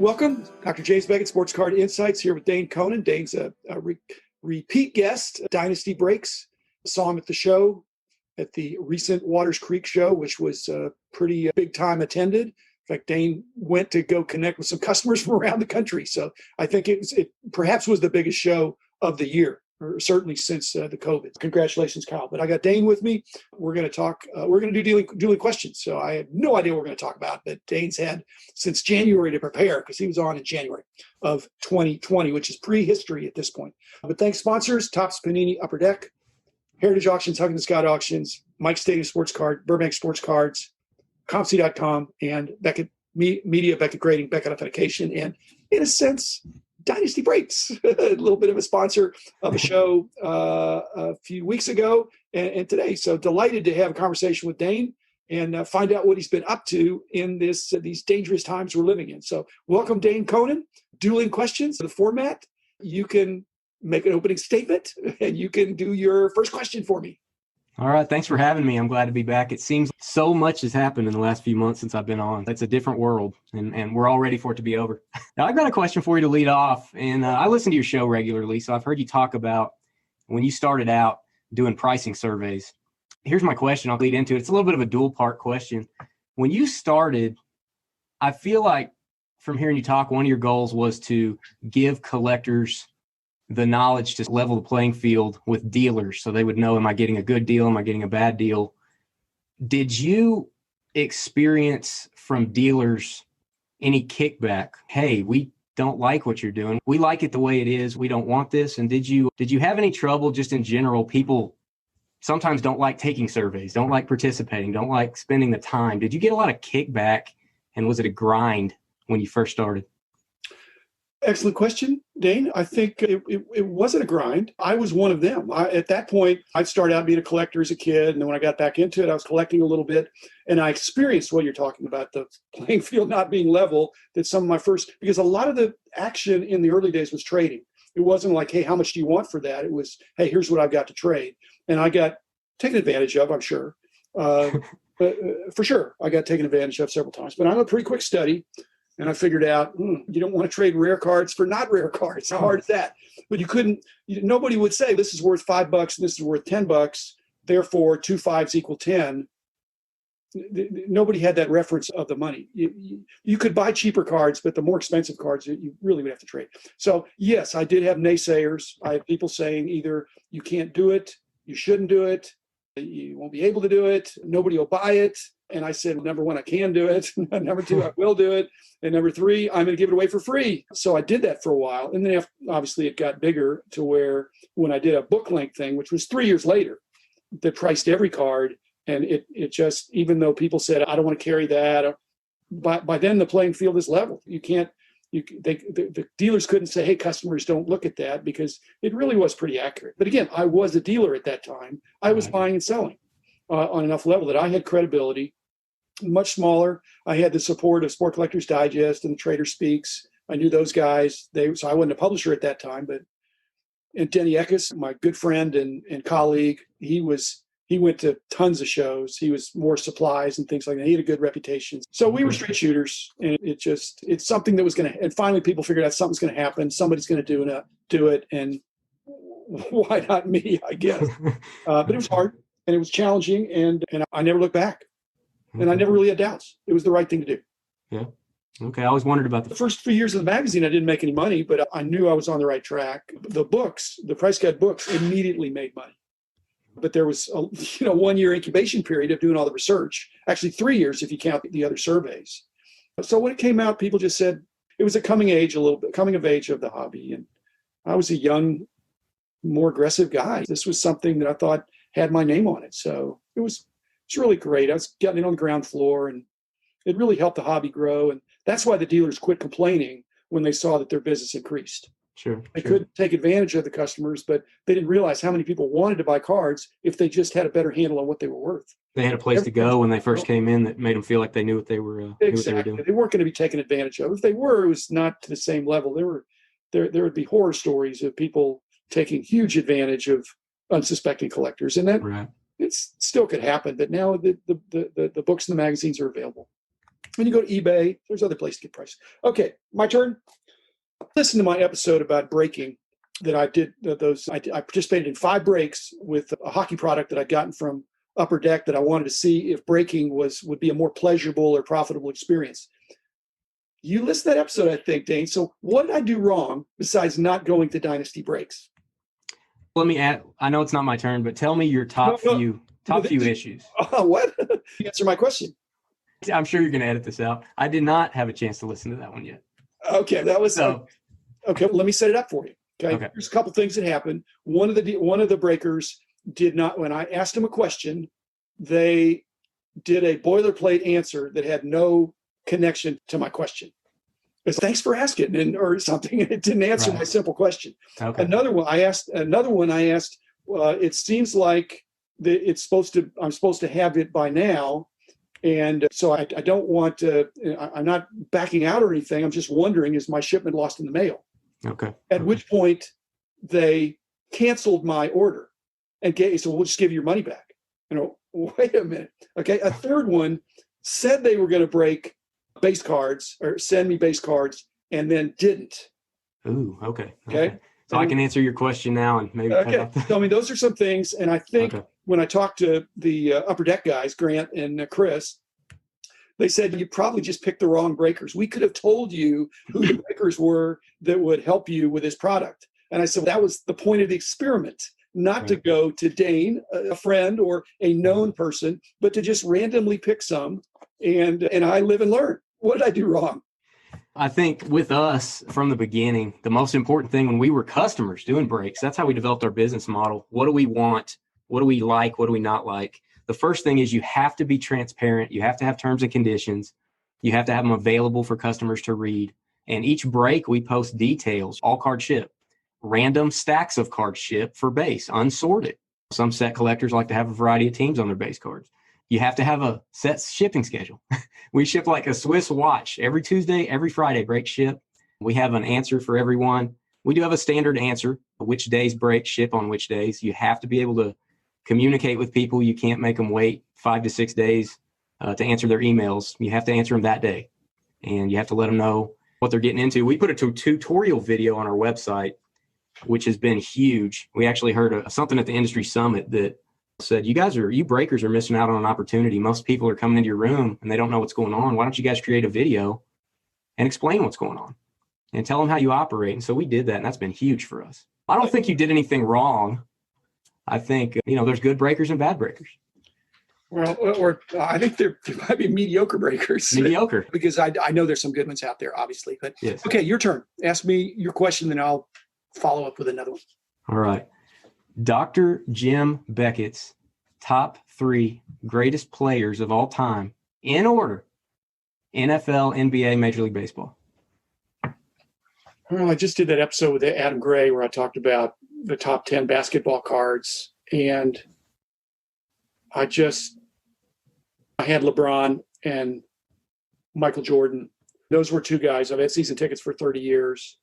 Welcome, Dr. James Beckett, Sports Card Insights, here with Dane Coenen. Dane's a repeat guest, Dynasty Breaks. Saw him at the show, at the recent Waters Creek show, which was pretty big time attended. In fact, Dane went to go connect with some customers from around the country. So I think it perhaps was the biggest show of the year, or certainly since the COVID. Congratulations, Kyle. But I got Dane with me. We're going to talk, we're going to do dueling questions. So I have no idea what we're going to talk about, but Dane's had since January to prepare because he was on in January of 2020, which is prehistory at this point. But thanks, sponsors, Topps Panini Upper Deck, Heritage Auctions, Huggins Scott Auctions, Mike Stadium Sports Card, Burbank Sports Cards, ComC.com, and Beckett Media, Beckett Grading, Beckett Authentication, and in a sense, Dynasty Breaks, a little bit of a sponsor of a show a few weeks ago and today. So delighted to have a conversation with Dane and find out what he's been up to in these dangerous times we're living in. So welcome, Dane Coenen. Dueling questions, the format. You can make an opening statement and you can do your first question for me. All right. Thanks for having me. I'm glad to be back. It seems so much has happened in the last few months since I've been on. It's a different world, and we're all ready for it to be over. Now, I've got a question for you to lead off, and I listen to your show regularly, so I've heard you talk about when you started out doing pricing surveys. Here's my question. I'll lead into it. It's a little bit of a dual-part question. When you started, I feel like from hearing you talk, one of your goals was to give collectors the knowledge to level the playing field with dealers so they would know, am I getting a good deal? Am I getting a bad deal? Did you experience from dealers any kickback? Hey, we don't like what you're doing. We like it the way it is. We don't want this. And did you have any trouble just in general? People sometimes don't like taking surveys, don't like participating, don't like spending the time. Did you get a lot of kickback, and was it a grind when you first started? Excellent question, Dane. I think it wasn't a grind. I was one of them. At that point, I'd started out being a collector as a kid. And then when I got back into it, I was collecting a little bit. And I experienced what you're talking about, the playing field not being level, that some of my first, because a lot of the action in the early days was trading. It wasn't like, hey, how much do you want for that? It was, hey, here's what I've got to trade. And I got taken advantage of, I'm sure. But for sure, I got taken advantage of several times. But I'm a pretty quick study. And I figured out, you don't want to trade rare cards for not rare cards. How hard is that? But nobody would say this is worth $5 and this is worth $10. Therefore, 2 5s equal 10. Nobody had that reference of the money. You could buy cheaper cards, but the more expensive cards, you really would have to trade. So yes, I did have naysayers. I had people saying either you can't do it, you shouldn't do it, you won't be able to do it, nobody will buy it. And I said, number one, I can do it. Number two, I will do it. And number three, I'm going to give it away for free. So I did that for a while. And then obviously it got bigger to where when I did a book length thing, which was 3 years later, that priced every card. And it just, even though people said, I don't want to carry that, by then the playing field is level. The dealers couldn't say, hey, customers, don't look at that, because it really was pretty accurate. But again, I was a dealer at that time. I was buying and selling on enough level that I had credibility. Much smaller. I had the support of Sport Collectors Digest and the Trader Speaks. I knew those guys. So I wasn't a publisher at that time, and Denny Eckes, my good friend and colleague, he went to tons of shows. He was more supplies and things like that. He had a good reputation. So we were straight shooters, and it's something that was going to, and finally people figured out something's going to happen. Somebody's going to do it. And why not me, I guess. But it was hard and it was challenging, and I never looked back. And I never really had doubts. It was the right thing to do. Yeah. Okay. I always wondered about the first few years of the magazine. I didn't make any money, but I knew I was on the right track. The price guide books immediately made money. But there was a 1 year incubation period of doing all the research. Actually 3 years if you count the other surveys. So when it came out, people just said it was a coming of age of the hobby. And I was a young, more aggressive guy. This was something that I thought had my name on it. So it's really great. I was getting in on the ground floor, and it really helped the hobby grow. And that's why the dealers quit complaining when they saw that their business increased. Sure. They couldn't take advantage of the customers, but they didn't realize how many people wanted to buy cards if they just had a better handle on what they were worth. They had a place to go when they first came in that made them feel like they knew what they were doing. They weren't going to be taken advantage of. If they were, it was not to the same level. There would be horror stories of people taking huge advantage of unsuspecting collectors, and that right. It still could happen, but now the books and the magazines are available. When you go to eBay, there's other places to get prices. Okay, my turn. Listen to my episode about breaking that I did. I participated in 5 breaks with a hockey product that I'd gotten from Upper Deck that I wanted to see if breaking would be a more pleasurable or profitable experience. You listen to that episode, I think, Dane. So what did I do wrong besides not going to Dynasty Breaks? Let me add, I know it's not my turn, but tell me your top few issues. What? Answer my question. I'm sure you're going to edit this out. I did not have a chance to listen to that one yet. Okay, that was okay. Well, let me set it up for you. Okay, There's a couple things that happened. One of the breakers did not. When I asked them a question, they did a boilerplate answer that had no connection to my question. It's thanks for asking, or something. It didn't answer my simple question. Okay. Another one I asked. It seems like I'm supposed to have it by now. And so I don't want to, I'm not backing out or anything. I'm just wondering, is my shipment lost in the mail? Okay. At which point they canceled my order and said, we'll just give you your money back. Wait a minute. Okay. A third one said they were going to break base cards or send me base cards and then didn't. Ooh, okay. So I can answer your question now and maybe Tell me, those are some things. And I think when I talked to the Upper Deck guys, Grant and Chris, they said, you probably just picked the wrong breakers. We could have told you who the breakers were that would help you with this product. And I said, that was the point of the experiment, not to go to Dane, a friend or a known person, but to just randomly pick some. And I live and learn. What did I do wrong? I think with us from the beginning, the most important thing when we were customers doing breaks, that's how we developed our business model. What do we want? What do we like? What do we not like? The first thing is you have to be transparent. You have to have terms and conditions. You have to have them available for customers to read. And each break, we post details, all card ship, random stacks of cards ship for base, unsorted. Some set collectors like to have a variety of teams on their base cards. You have to have a set shipping schedule. We ship like a Swiss watch. Every Tuesday, every Friday, break ship. We have an answer for everyone. We do have a standard answer, which days break ship on which days. You have to be able to communicate with people. You can't make them wait 5 to 6 days to answer their emails. You have to answer them that day. And you have to let them know what they're getting into. We put a tutorial video on our website, which has been huge. We actually heard something at the industry summit that said, you breakers are missing out on an opportunity. Most people are coming into your room and they don't know what's going on. Why don't you guys create a video and explain what's going on and tell them how you operate? And so we did that, and that's been huge for us. I don't think you did anything wrong. I think, there's good breakers and bad breakers. Well, or I think there might be mediocre breakers. Mediocre. Because I know there's some good ones out there, obviously. But yes. Okay, your turn. Ask me your question, then I'll follow up with another one. All right. Dr. Jim Beckett's top 3 greatest players of all time, in order: NFL, NBA, Major League Baseball. Well, I just did that episode with Adam Gray where I talked about the top 10 basketball cards, and I had LeBron and Michael Jordan. Those were 2 guys. I've had season tickets for 30 years.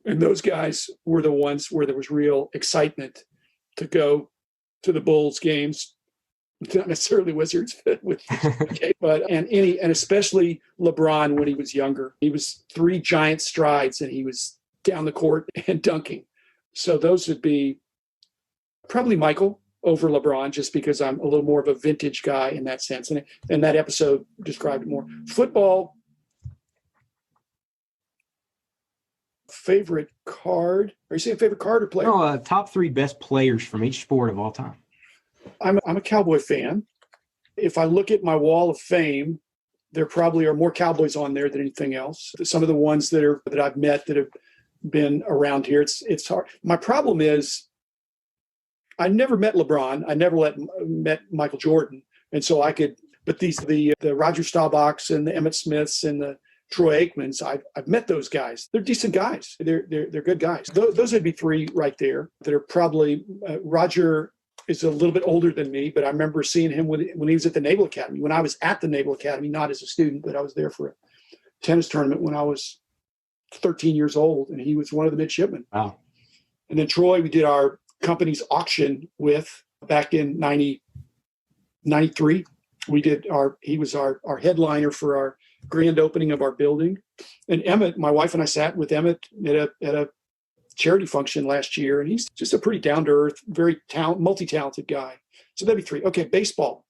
And those guys were the ones where there was real excitement to go to the Bulls games, not necessarily Wizards, and especially LeBron when he was younger. He was 3 giant strides and he was down the court and dunking. So those would be probably Michael over LeBron, just because I'm a little more of a vintage guy in that sense. And that episode described it more. Football, favorite card? Are you saying favorite card or player? No, top 3 best players from each sport of all time. I'm a Cowboy fan. If I look at my wall of fame, there probably are more Cowboys on there than anything else. Some of the ones that I've met that have been around here, it's hard. My problem is I never met LeBron. I never met Michael Jordan, and so but the Roger Staubachs and the Emmitt Smiths and the Troy Aikmans, I've met those guys. They're decent guys. They're good guys. Those would be 3 right there that are probably Roger is a little bit older than me, but I remember seeing him when he was at the Naval Academy. When I was at the Naval Academy, not as a student, but I was there for a tennis tournament when I was 13 years old, and he was one of the midshipmen. Wow. And then Troy, we did our company's auction with back in 93. He was our headliner for our grand opening of our building. And Emmett, my wife and I sat with Emmett at a charity function last year, and he's just a pretty down-to-earth, very multi-talented guy. So that'd be 3. Okay, baseball.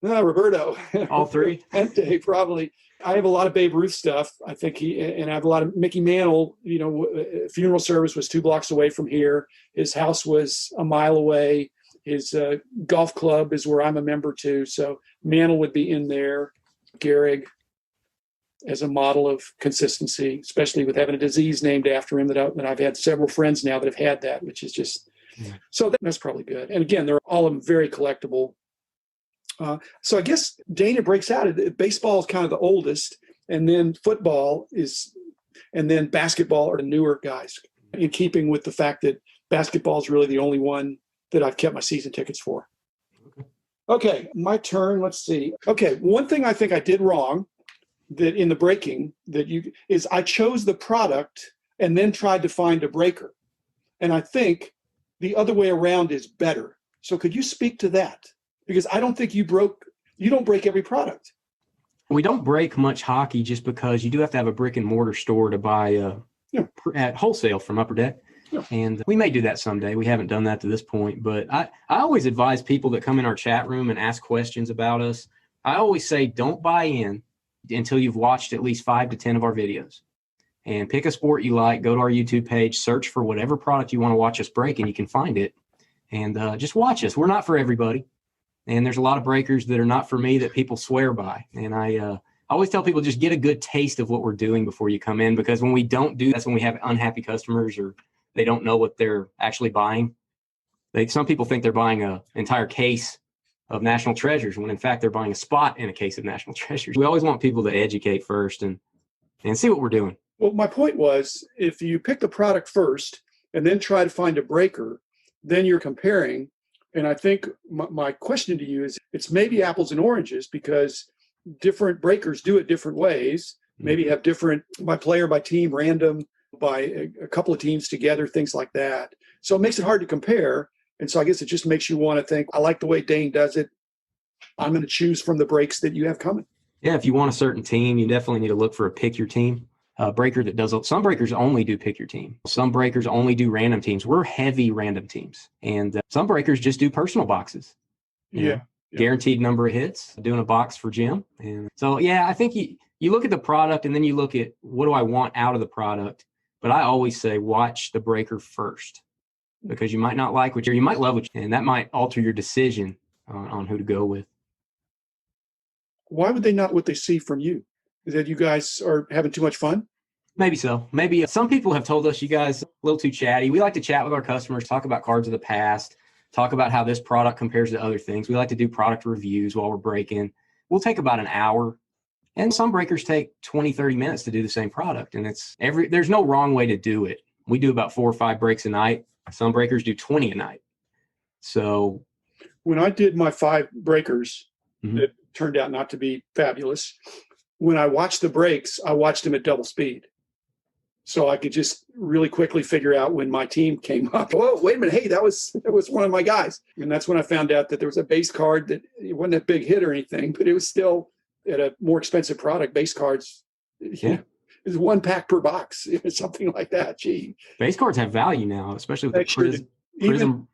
Roberto. All 3? Pente, probably. I have a lot of Babe Ruth stuff. I think and I have a lot of Mickey Mantle. Funeral service was 2 blocks away from here. His house was a mile away. His golf club is where I'm a member too. So Mantle would be in there. Gehrig as a model of consistency, especially with having a disease named after him that I've had several friends now that have had that, which is just, so that's probably good. And again, they're all of them very collectible. So I guess Dana breaks out. Baseball is kind of the oldest, and then football and then basketball are the newer guys, in keeping with the fact that basketball is really the only one that I've kept my season tickets for. Okay, my turn. Let's see. Okay, one thing I think I did wrong that in the breaking is I chose the product and then tried to find a breaker. And I think the other way around is better. So could you speak to that? Because I don't think you don't break every product. We don't break much hockey just because you do have to have a brick and mortar store to buy at wholesale from Upper Deck. Yeah. And we may do that someday. We haven't done that to this point, but I always advise people that come in our chat room and ask questions about us. I always say, don't buy in until you've watched at least 5 to 10 of our videos, and pick a sport you like, go to our YouTube page, search for whatever product you want to watch us break, and you can find it. And just watch us. We're not for everybody. And there's a lot of breakers that are not for me that people swear by. And I always tell people, just get a good taste of what we're doing before you come in, because when we don't do, that's when we have unhappy customers, or they don't know what they're actually buying. Some people think they're buying an entire case of National Treasures, when in fact they're buying a spot in a case of National Treasures. We always want people to educate first and see what we're doing. Well, my point was, if you pick the product first and then try to find a breaker, then you're comparing. And I think my question to you is, it's maybe apples and oranges, because different breakers do it different ways, maybe have different by player, by team, random, by a couple of teams together, things like that. So it makes it hard to compare. And so I guess it just makes you want to think, I like the way Dane does it. I'm going to choose from the breaks that you have coming. Yeah, if you want a certain team, you definitely need to look for a pick your team. Breaker that does, some breakers only do pick your team. Some breakers only do random teams. We're heavy random teams. And some breakers just do personal boxes. You know, guaranteed number of hits, doing a box for Jim. And so, yeah, I think you look at the product and then you look at, what do I want out of the product? But I always say, watch the breaker first, because you might not like you might love and that might alter your decision on who to go with. Why would they not what they see from you? Is that you guys are having too much fun? Maybe so. Maybe some people have told us you guys are a little too chatty. We like to chat with our customers, talk about cards of the past, talk about how this product compares to other things. We like to do product reviews while we're breaking. We'll take about an hour. And some breakers take 20, 30 minutes to do the same product. And there's no wrong way to do it. We do about 4 or 5 breaks a night. Some breakers do 20 a night. So when I did my 5 breakers, that turned out not to be fabulous. When I watched the breaks, I watched them at double speed. So I could just really quickly figure out when my team came up. Oh, wait a minute. Hey, that was one of my guys. And that's when I found out that there was a base card that it wasn't a big hit or anything, but it was still at a more expensive product. Base cards, is 1 pack per box, something like that. Gee. Base cards have value now, especially with the Prism